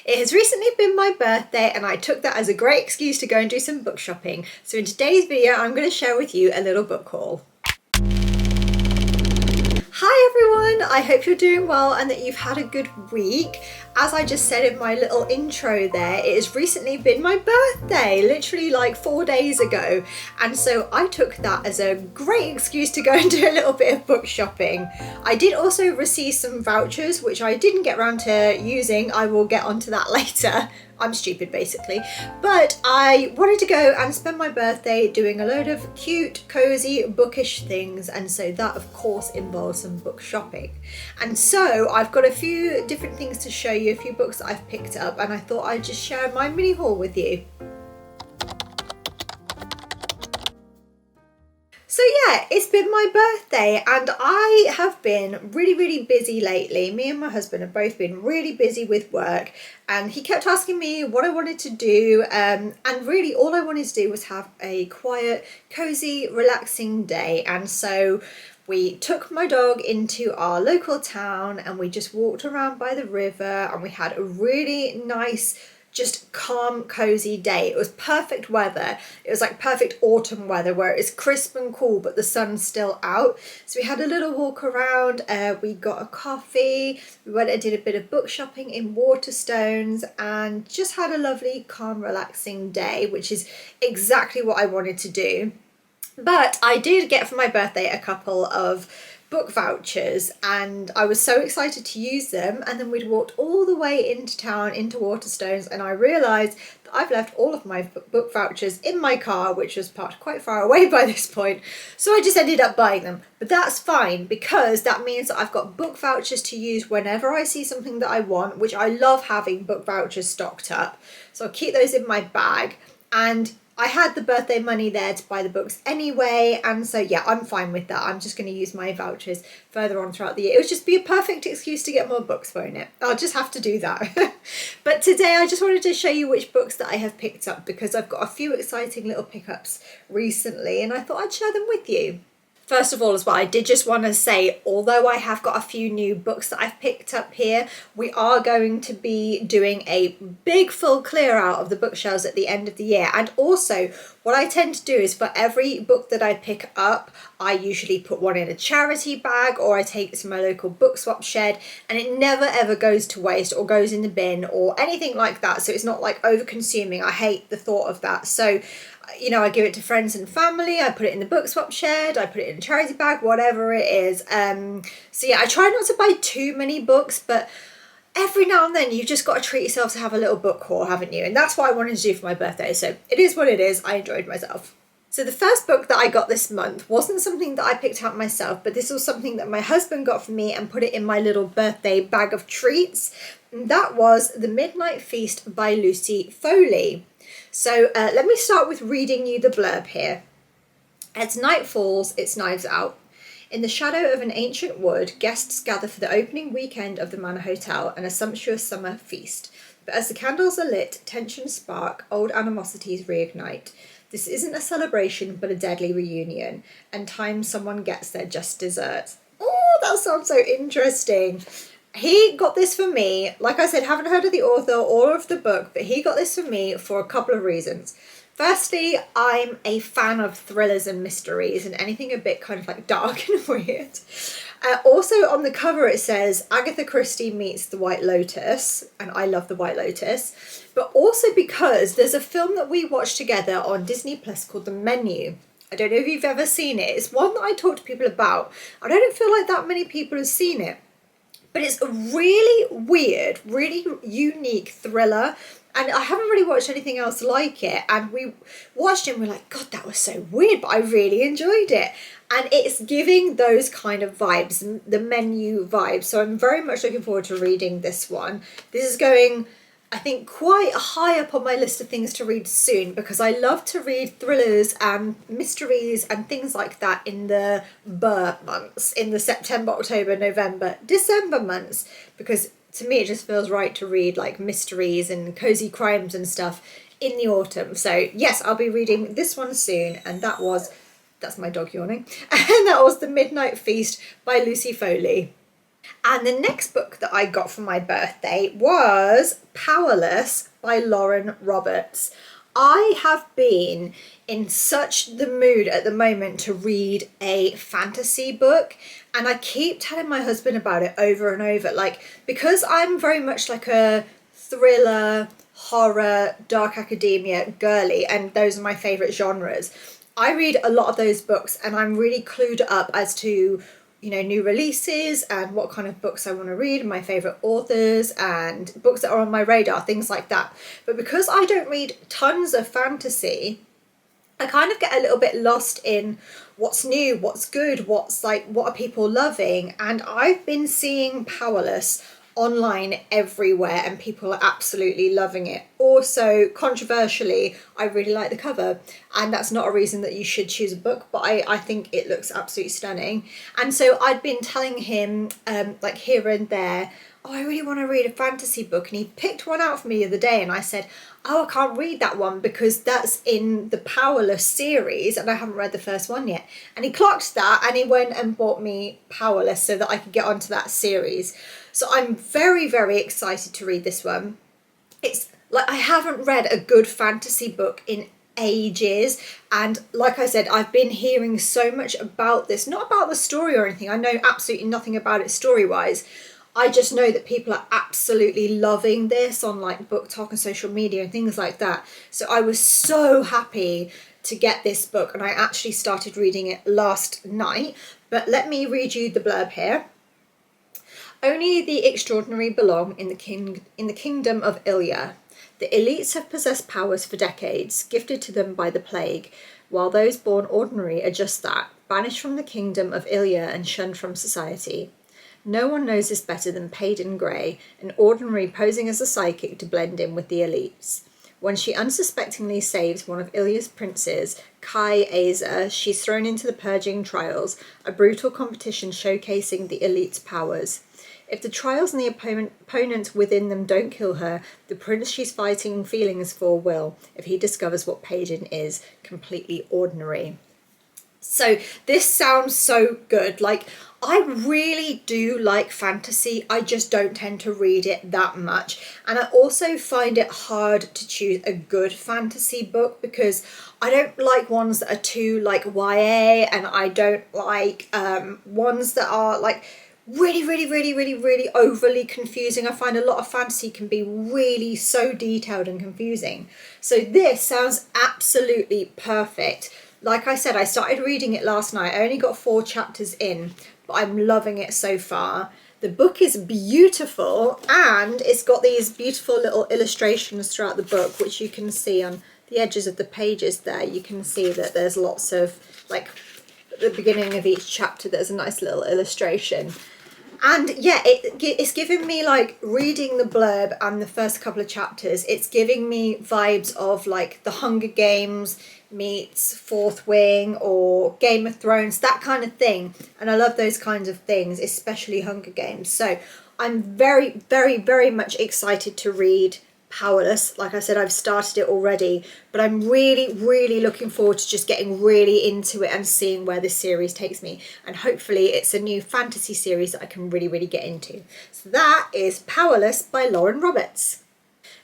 It has recently been my birthday and I took that as a great excuse to go and do some book shopping. So in today's video, I'm going to share with you a little book haul. Hi everyone, I hope you're doing well and that you've had a good week. As I just said in my little intro there, it has recently been my birthday, literally like 4 days ago. And so I took that as a great excuse to go and do a little bit of book shopping. I did also receive some vouchers, which I didn't get around to using. I will get onto that later. I'm stupid basically, but I wanted to go and spend my birthday doing a load of cute, cozy, bookish things, and so that of course involves some book shopping. And so I've got a few different things to show you, a few books that I've picked up, and I thought I'd just share my mini haul with you. So yeah, it's been my birthday and I have been really busy lately. Me and my husband have both been really busy with work, and he kept asking me what I wanted to do, and really all I wanted to do was have a quiet, cozy, relaxing day. And so we took my dog into our local town and we just walked around by the river, and we had a really nice, just calm, cozy day. It was perfect weather. It was like perfect autumn weather where it's crisp and cool but the sun's still out. So we had a little walk around, we got a coffee, we went and did a bit of book shopping in Waterstones, and just had a lovely, calm, relaxing day, which is exactly what I wanted to do. But I did get for my birthday a couple of book vouchers and I was so excited to use them, and then we'd walked all the way into town, into Waterstones, and I realised that I've left all of my book vouchers in my car, which was parked quite far away by this point, so I just ended up buying them. But that's fine, because that means that I've got book vouchers to use whenever I see something that I want, which I love having book vouchers stocked up, so I'll keep those in my bag. And I had the birthday money there to buy the books anyway, and so yeah, I'm fine with that. I'm just going to use my vouchers further on throughout the year. It would just be a perfect excuse to get more books, won't it? I'll just have to do that. But today I just wanted to show you which books that I have picked up, because I've got a few exciting little pickups recently and I thought I'd share them with you. First of all as well, I did just want to say, although I have got a few new books that I've picked up here, we are going to be doing a big full clear out of the bookshelves at the end of the year. And also, what I tend to do is for every book that I pick up, I usually put one in a charity bag or I take it to my local book swap shed, and it never ever goes to waste or goes in the bin or anything like that. So it's not like over consuming. I hate the thought of that. So you know, I give it to friends and family, I put it in the book swap shed, I put it in a charity bag, whatever it is. So yeah, I try not to buy too many books, but every now and then you've just got to treat yourself to have a little book haul, haven't you? And that's what I wanted to do for my birthday, so it is what it is. I enjoyed myself. So the first book that I got this month wasn't something that I picked out myself, but this was something that my husband got for me and put it in my little birthday bag of treats. And that was The Midnight Feast by Lucy Foley. So let me start with reading you the blurb here. As night falls, it's knives out. In the shadow of an ancient wood, guests gather for the opening weekend of the Manor Hotel and a sumptuous summer feast. But as the candles are lit, tensions spark, old animosities reignite. This isn't a celebration, but a deadly reunion, and time someone gets their just desserts. Oh, that sounds so interesting. He got this for me, like I said, haven't heard of the author or of the book, but he got this for me for a couple of reasons. Firstly, I'm a fan of thrillers and mysteries and anything a bit kind of like dark and weird. Also on the cover it says Agatha Christie meets the White Lotus, and I love the White Lotus, but also because there's a film that we watched together on Disney Plus called The Menu. I don't know if you've ever seen it. It's one that I talk to people about. I don't feel like that many people have seen it. But it's a really weird, really unique thriller, and I haven't really watched anything else like it. And we watched it and we're like, God, that was so weird, but I really enjoyed it. And it's giving those kind of vibes, the Menu vibes. So I'm very much looking forward to reading this one. This is going, I think, quite high up on my list of things to read soon, because I love to read thrillers and mysteries and things like that in the months, in the September, October, November, December months, because to me it just feels right to read like mysteries and cozy crimes and stuff in the autumn. So yes, I'll be reading this one soon, and that's my dog yawning, and that was The Midnight Feast by Lucy Foley. And the next book that I got for my birthday was Powerless by Lauren Roberts. I have been in such the mood at the moment to read a fantasy book, and I keep telling my husband about it over and over. Like, because I'm very much like a thriller, horror, dark academia girly, and those are my favourite genres. I read a lot of those books, and I'm really clued up as to, you know, new releases and what kind of books I want to read, my favourite authors and books that are on my radar, things like that. But because I don't read tons of fantasy, I kind of get a little bit lost in what's new, what's good, what's like, what are people loving. And I've been seeing Powerless online everywhere and people are absolutely loving it. Also, controversially, I really like the cover, and that's not a reason that you should choose a book, but I think it looks absolutely stunning. And so I'd been telling him like here and there, oh, I really want to read a fantasy book, and he picked one out for me the other day, and I said, oh, I can't read that one because that's in the Powerless series and I haven't read the first one yet. And he clocked that and he went and bought me Powerless so that I could get onto that series. So I'm very, very excited to read this one. It's like, I haven't read a good fantasy book in ages, and like I said, I've been hearing so much about this, not about the story or anything. I know absolutely nothing about it story wise. I just know that people are absolutely loving this on like Book Talk and social media and things like that. So I was so happy to get this book, and I actually started reading it last night. But let me read you the blurb here. Only the extraordinary belong in the kingdom of Ilya. The elites have possessed powers for decades, gifted to them by the plague, while those born ordinary are just that, banished from the kingdom of Ilya and shunned from society. No one knows this better than Payden Grey, an ordinary posing as a psychic to blend in with the elites. When she unsuspectingly saves one of Ilya's princes, Kai Aza, she's thrown into the purging trials, a brutal competition showcasing the elite's powers. If the trials and the opponents within them don't kill her, the prince she's fighting feelings for will, if he discovers what Payden is, completely ordinary. So this sounds so good. Like, I really do like fantasy. I just don't tend to read it that much. And I also find it hard to choose a good fantasy book because I don't like ones that are too like YA, and I don't like ones that are like really overly confusing. I find a lot of fantasy can be really so detailed and confusing. So this sounds absolutely perfect. Like I said, I started reading it last night. I only got 4 chapters in, but I'm loving it so far. The book is beautiful, and it's got these beautiful little illustrations throughout the book, which you can see on the edges of the pages there. You can see that there's lots of, like, at the beginning of each chapter, there's a nice little illustration. And yeah, it's giving me, like, reading the blurb and the first couple of chapters, it's giving me vibes of like The Hunger Games meets Fourth Wing or Game of Thrones, that kind of thing. And I love those kinds of things, especially Hunger Games. So I'm very much excited to read Powerless. Like I said, I've started it already, but I'm really looking forward to just getting really into it and seeing where this series takes me. And hopefully it's a new fantasy series that I can really get into. So that is Powerless by Lauren Roberts.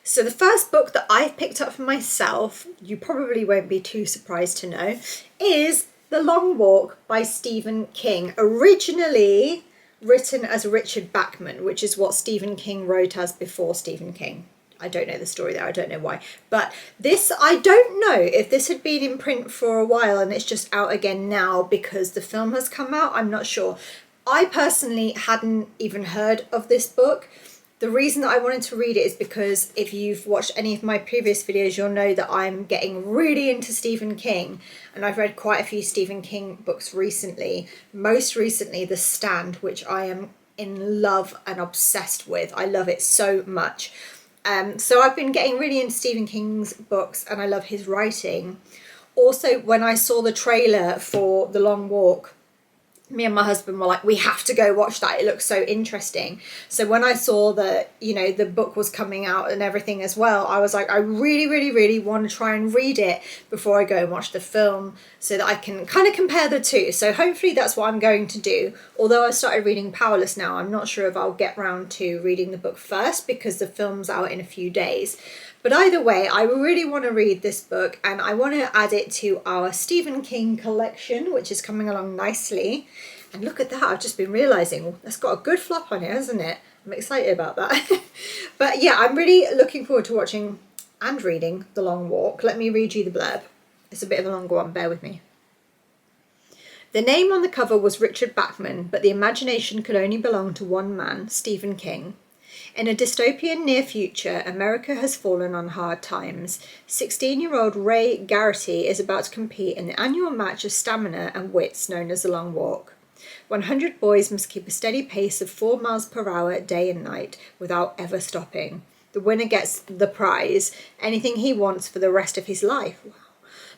So the first book that I've picked up for myself, you probably won't be too surprised to know, is The Long Walk by Stephen King. Originally written as Richard Bachman, which is what Stephen King wrote as before Stephen King. I don't know the story there, I don't know why. But this, I don't know if this had been in print for a while and it's just out again now because the film has come out, I'm not sure. I personally hadn't even heard of this book. The reason that I wanted to read it is because if you've watched any of my previous videos, you'll know that I'm getting really into Stephen King, and I've read quite a few Stephen King books recently. Most recently, The Stand, which I am in love and obsessed with. I love it so much. So I've been getting really into Stephen King's books, and I love his writing. Also, when I saw the trailer for The Long Walk, me and my husband were like, we have to go watch that, it looks so interesting. So when I saw that, you know, the book was coming out and everything as well, I was like, I really want to try and read it before I go and watch the film, so that I can kind of compare the two. So hopefully that's what I'm going to do. Although I started reading Powerless now, I'm not sure if I'll get round to reading the book first, because the film's out in a few days. But either way, I really want to read this book, and I want to add it to our Stephen King collection, which is coming along nicely. And look at that, I've just been realising, that's got a good flop on it, hasn't it? I'm excited about that. But yeah, I'm really looking forward to watching and reading The Long Walk. Let me read you the blurb. It's a bit of a longer one, bear with me. The name on the cover was Richard Bachman, but the imagination could only belong to one man, Stephen King. In a dystopian near future, America has fallen on hard times. 16-year-old Ray Garrity is about to compete in the annual match of stamina and wits known as the Long Walk. 100 boys must keep a steady pace of 4 miles per hour day and night without ever stopping. The winner gets the prize, anything he wants for the rest of his life. Wow.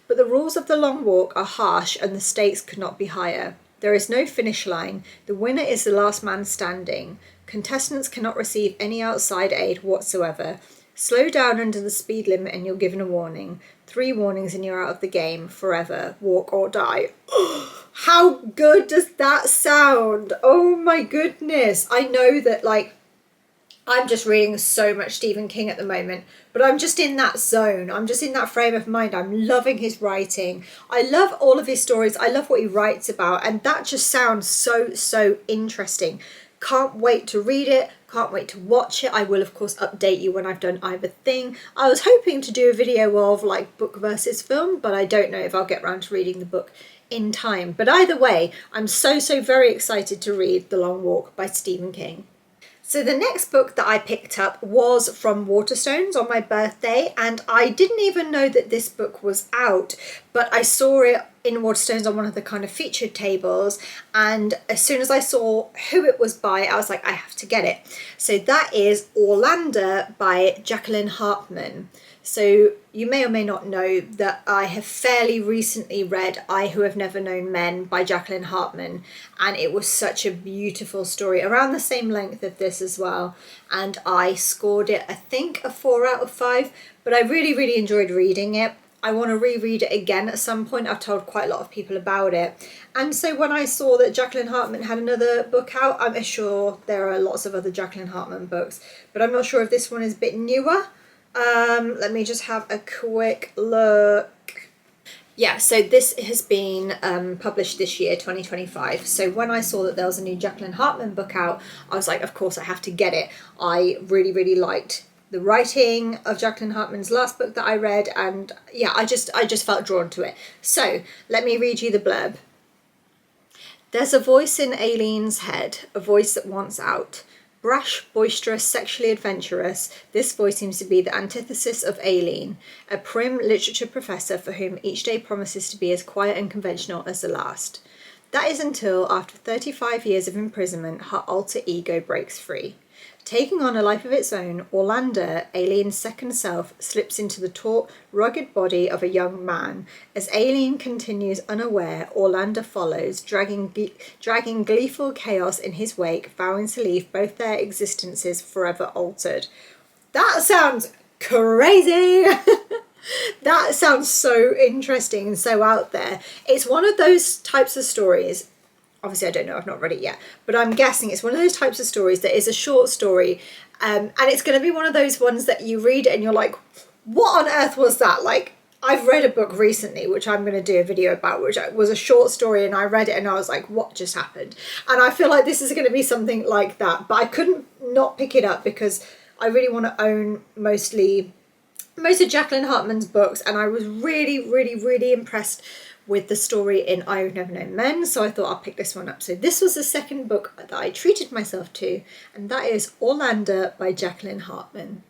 But the rules of the Long Walk are harsh and the stakes could not be higher. There is no finish line. The winner is the last man standing. Contestants cannot receive any outside aid whatsoever. Slow down under the speed limit and you're given a warning. 3 warnings and you're out of the game forever. Walk or die. How good does that sound? Oh my goodness. I know that, like, I'm just reading so much Stephen King at the moment, but I'm just in that zone. I'm just in that frame of mind. I'm loving his writing. I love all of his stories. I love what he writes about, and that just sounds so interesting. Can't wait to read it. Can't wait to watch it. I will, of course, update you when I've done either thing. I was hoping to do a video of, like, book versus film, but I don't know if I'll get around to reading the book in time. But either way, I'm so very excited to read The Long Walk by Stephen King. So the next book that I picked up was from Waterstones on my birthday, and I didn't even know that this book was out, but I saw it in Waterstones on one of the kind of featured tables, and as soon as I saw who it was by, I was like, I have to get it. So that is Orlanda by Jacqueline Hartman. So you may or may not know that I have fairly recently read I Who Have Never Known Men by Jacqueline Hartman, and it was such a beautiful story, around the same length of this as well, and I scored it, I think, a 4 out of 5, but I really enjoyed reading it. I want to reread it again at some point. I've told quite a lot of people about it. And so when I saw that Jacqueline Hartman had another book out, I'm sure there are lots of other Jacqueline Hartman books, but I'm not sure if this one is a bit newer. Let me just have a quick look. Yeah, so this has been published this year, 2025. So when I saw that there was a new Jacqueline Hartman book out, I was like, of course I have to get it. I really liked the writing of Jacqueline Hartman's last book that I read, and yeah, I just felt drawn to it. So let me read you the blurb. There's a voice in Aileen's head, a voice that wants out. Brash, boisterous, sexually adventurous, this voice seems to be the antithesis of Aileen, a prim literature professor for whom each day promises to be as quiet and conventional as the last. That is until, after 35 years of imprisonment, her alter ego breaks free. Taking on a life of its own, Orlanda, Aileen's second self, slips into the taut, rugged body of a young man. As Aileen continues unaware, Orlanda follows, dragging gleeful chaos in his wake, vowing to leave both their existences forever altered. That sounds crazy! That sounds so interesting and so out there. It's one of those types of stories. Obviously, I don't know, I've not read it yet, but I'm guessing it's one of those types of stories that is a short story, and it's going to be one of those ones that you read it and you're like, what on earth was that? Like, I've read a book recently, which I'm going to do a video about, which was a short story, and I read it and I was like, what just happened? And I feel like this is going to be something like that, but I couldn't not pick it up because I really want to own most of Jacqueline Hartman's books, and I was really impressed with the story in I Have Never Known Men, so I thought I'll pick this one up. So this was the second book that I treated myself to, and that is Orlanda by Jacqueline Hartman.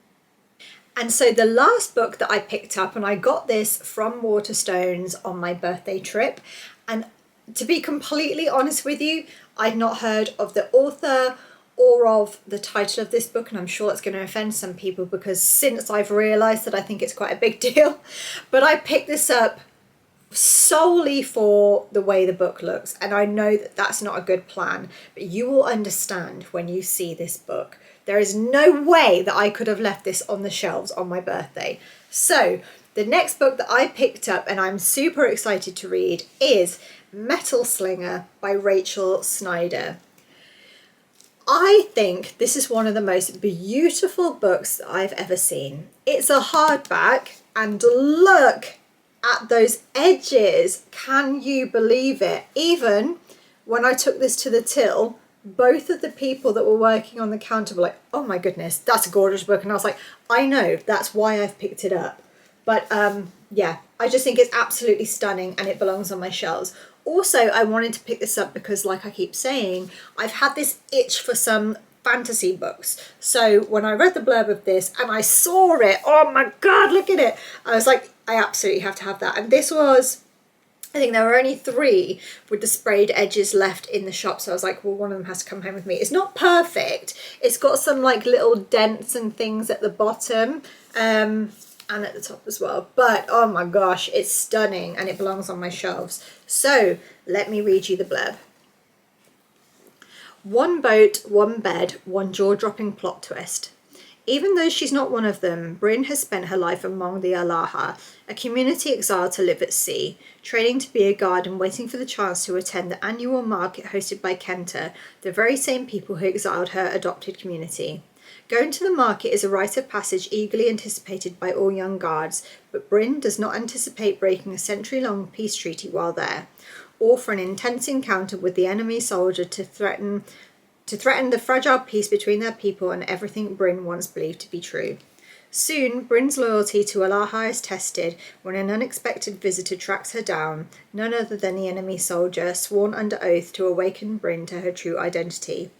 And so the last book that I picked up, and I got this from Waterstones on my birthday trip, and to be completely honest with you, I'd not heard of the author or of the title of this book, and I'm sure that's going to offend some people because since I've realised that I think it's quite a big deal, but I picked this up solely for the way the book looks. And I know that that's not a good plan, but you will understand when you see this book. There is no way that I could have left this on the shelves on my birthday. So the next book that I picked up and I'm super excited to read is Metal Slinger by Rachel Snyder. I think this is one of the most beautiful books that I've ever seen. It's a hardback, and look at those edges. Can you believe it? Even when I took this to the till, both of the people that were working on the counter were like, oh my goodness, that's a gorgeous book. And I was like, I know, that's why I've picked it up. But yeah, I just think it's absolutely stunning and it belongs on my shelves. Also, I wanted to pick this up because, like I keep saying, I've had this itch for some fantasy books. So when I read the blurb of this and I saw it, oh my God, look at it. I was like, I absolutely have to have that. And this was, I think there were only 3 with the sprayed edges left in the shop. So I was like, well, one of them has to come home with me. It's not perfect. It's got some like little dents and things at the bottom. And at the top as well, but oh my gosh, it's stunning and it belongs on my shelves. So let me read you the blurb. One boat, one bed, one jaw-dropping plot twist. Even though she's not one of them, Bryn has spent her life among the Alaha, a community exiled to live at sea, training to be a guard and waiting for the chance to attend the annual market hosted by Kenta, the very same people who exiled her adopted community. Going to the market is a rite of passage eagerly anticipated by all young guards, but Bryn does not anticipate breaking a century-long peace treaty while there, or for an intense encounter with the enemy soldier to threaten the fragile peace between their people and everything Bryn once believed to be true. Soon, Bryn's loyalty to Alaha is tested when an unexpected visitor tracks her down, none other than the enemy soldier, sworn under oath to awaken Bryn to her true identity.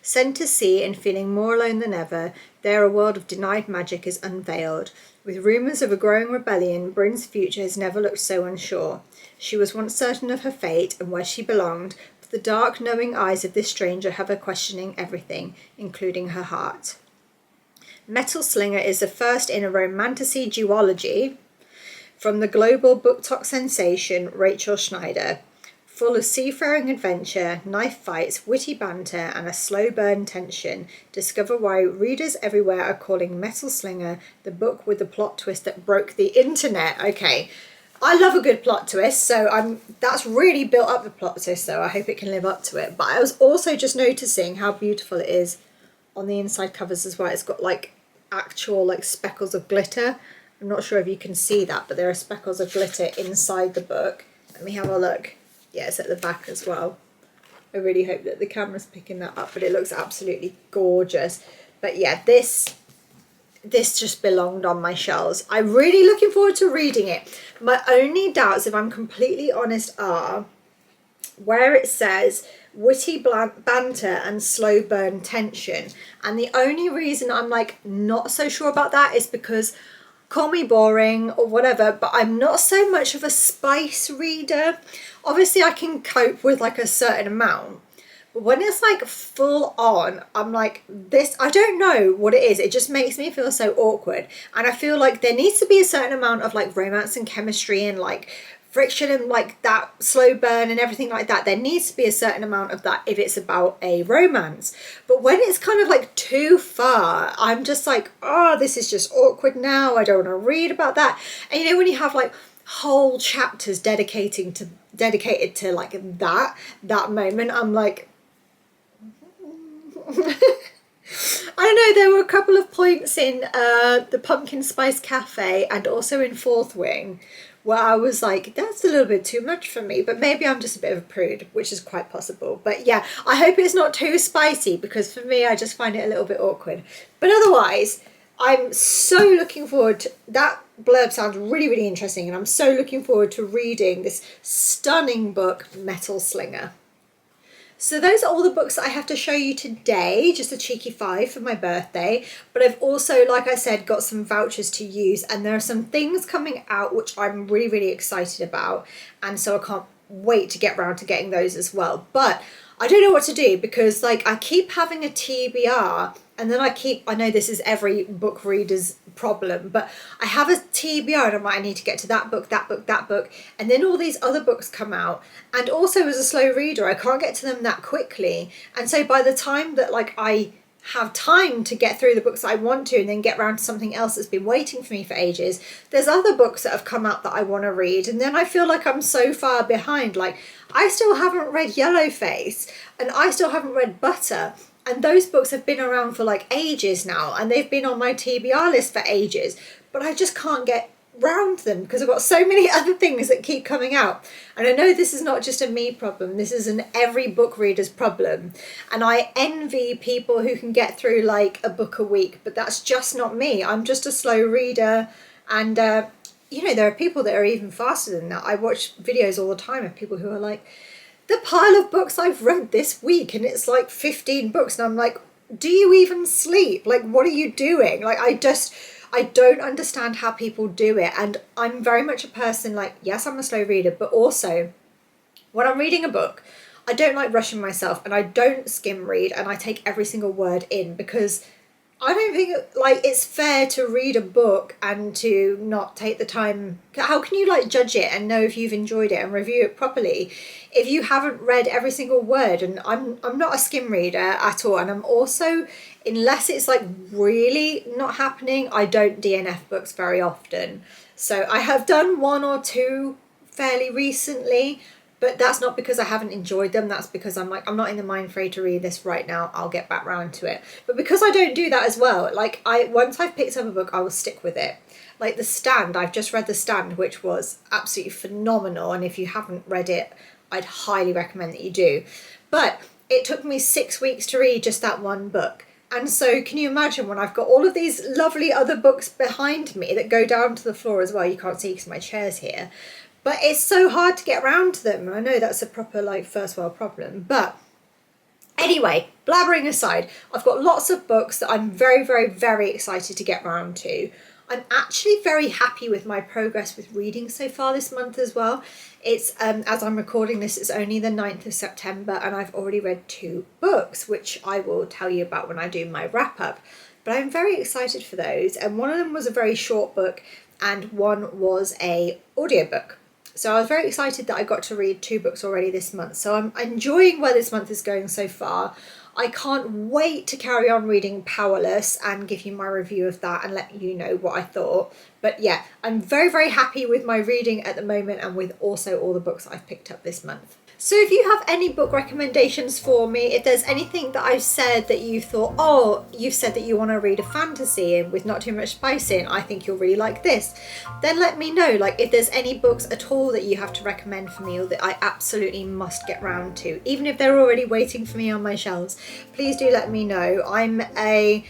Sent to sea and feeling more alone than ever, there a world of denied magic is unveiled. With rumours of a growing rebellion, Bryn's future has never looked so unsure. She was once certain of her fate and where she belonged, but the dark, knowing eyes of this stranger have her questioning everything, including her heart. Metal Slinger is the first in a romantasy duology from the global book talk sensation Rachel Snyder. Full of seafaring adventure, knife fights, witty banter, and a slow burn tension, discover why readers everywhere are calling Metal Slinger the book with the plot twist that broke the internet. Okay, I love a good plot twist, so that's really built up the plot twist, so I hope it can live up to it. But I was also just noticing how beautiful it is on the inside covers as well. It's got like actual like speckles of glitter. I'm not sure if you can see that, but there are speckles of glitter inside the book. Let me have a look. Yeah, it's at the back as well. I really hope that the camera's picking that up, but it looks absolutely gorgeous. But yeah, this just belonged on my shelves. I'm really looking forward to reading it. My only doubts, if I'm completely honest, are where it says witty banter and slow burn tension. And the only reason I'm like not so sure about that is because, call me boring or whatever, but I'm not so much of a spice reader. Obviously I can cope with like a certain amount, but when it's like full on, I'm like, this, I don't know what it is. It just makes me feel so awkward. And I feel like there needs to be a certain amount of like romance and chemistry and like friction and like that slow burn and everything like that. There needs to be a certain amount of that if it's about a romance. But when it's kind of like too far, I'm just like, oh, this is just awkward now. I don't want to read about that. And you know, when you have like whole chapters dedicated to like that moment, I'm like, I don't know, there were a couple of points in the Pumpkin Spice Cafe and also in Fourth Wing where I was like, that's a little bit too much for me, but maybe I'm just a bit of a prude, which is quite possible. But yeah, I hope it's not too spicy, because for me, I just find it a little bit awkward. But otherwise, I'm so looking forward to, that blurb sounds really, really interesting, and I'm so looking forward to reading this stunning book, Metal Slinger. So those are all the books that I have to show you today, just a cheeky 5 for my birthday. But I've also, like I said, got some vouchers to use, and there are some things coming out which I'm really, really excited about. And so I can't wait to get round to getting those as well. But I don't know what to do, because like I keep having a TBR and then I know this is every book reader's problem, but I have a TBR and I'm like, I need to get to that book, and then all these other books come out, and also as a slow reader I can't get to them that quickly, and so by the time that like I have time to get through the books I want to and then get around to something else that's been waiting for me for ages, there's other books that have come out that I want to read, and then I feel like I'm so far behind. Like, I still haven't read Yellowface, and I still haven't read Butter, and those books have been around for like ages now, and they've been on my TBR list for ages, but I just can't get round them because I've got so many other things that keep coming out. And I know this is not just a me problem, this is an every book reader's problem, and I envy people who can get through like a book a week, but that's just not me. I'm just a slow reader, and you know, there are people that are even faster than that. I watch videos all the time of people who are like, the pile of books I've read this week, and it's like 15 books, and I'm like, do you even sleep? Like, what are you doing? Like, I don't understand how people do it. And I'm very much a person like, yes, I'm a slow reader, but also when I'm reading a book, I don't like rushing myself, and I don't skim read, and I take every single word in, because I don't think like it's fair to read a book and to not take the time. How can you like judge it and know if you've enjoyed it and review it properly if you haven't read every single word? And I'm not a skim reader at all, and I'm also, unless it's like really not happening, I don't DNF books very often. So I have done one or two fairly recently, but that's not because I haven't enjoyed them. That's because I'm like, I'm not in the mind frame to read this right now. I'll get back round to it. But because I don't do that as well, like once I've picked up a book, I will stick with it. Like The Stand, I've just read The Stand, which was absolutely phenomenal. And if you haven't read it, I'd highly recommend that you do. But it took me 6 weeks to read just that one book. And so can you imagine when I've got all of these lovely other books behind me that go down to the floor as well? You can't see because my chair's here. But it's so hard to get around to them. I know that's a proper like first world problem. But anyway, blabbering aside, I've got lots of books that I'm very, very, very excited to get round to. I'm actually very happy with my progress with reading so far this month as well. It's, as I'm recording this, it's only the 9th of September, and I've already read 2 books, which I will tell you about when I do my wrap up. But I'm very excited for those. And one of them was a very short book, and one was a audiobook. So I was very excited that I got to read 2 books already this month. So I'm enjoying where this month is going so far. I can't wait to carry on reading Powerless and give you my review of that and let you know what I thought. But yeah, I'm very, very happy with my reading at the moment, and with also all the books I've picked up this month. So if you have any book recommendations for me, if there's anything that I've said that you thought, oh, you've said that you want to read a fantasy and with not too much spice in, I think you'll really like this, then let me know. Like, if there's any books at all that you have to recommend for me or that I absolutely must get round to, even if they're already waiting for me on my shelves, please do let me know. I'm a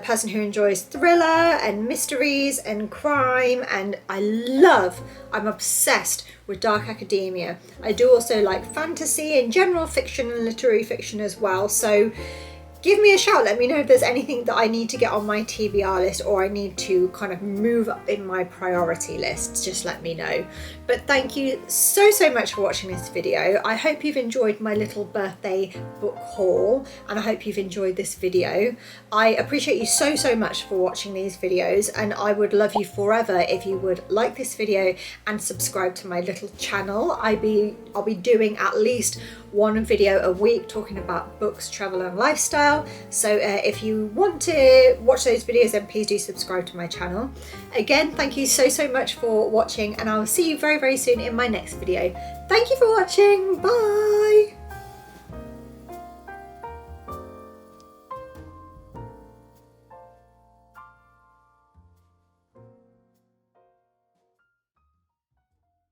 person who enjoys thriller and mysteries and crime, and I'm obsessed with dark academia. I do also like fantasy and general fiction and literary fiction as well. So give me a shout. Let me know if there's anything that I need to get on my TBR list, or I need to kind of move up in my priority list. Just let me know. But thank you so much for watching this video. I hope you've enjoyed my little birthday book haul, and I hope you've enjoyed this video. I appreciate you so much for watching these videos, and I would love you forever if you would like this video and subscribe to my little channel. I'll be doing at least 1 video a week talking about books, travel and lifestyle. So if you want to watch those videos, then please do subscribe to my channel. Again, thank you so much for watching, and I'll see you very soon in my next video. Thank you for watching. Bye.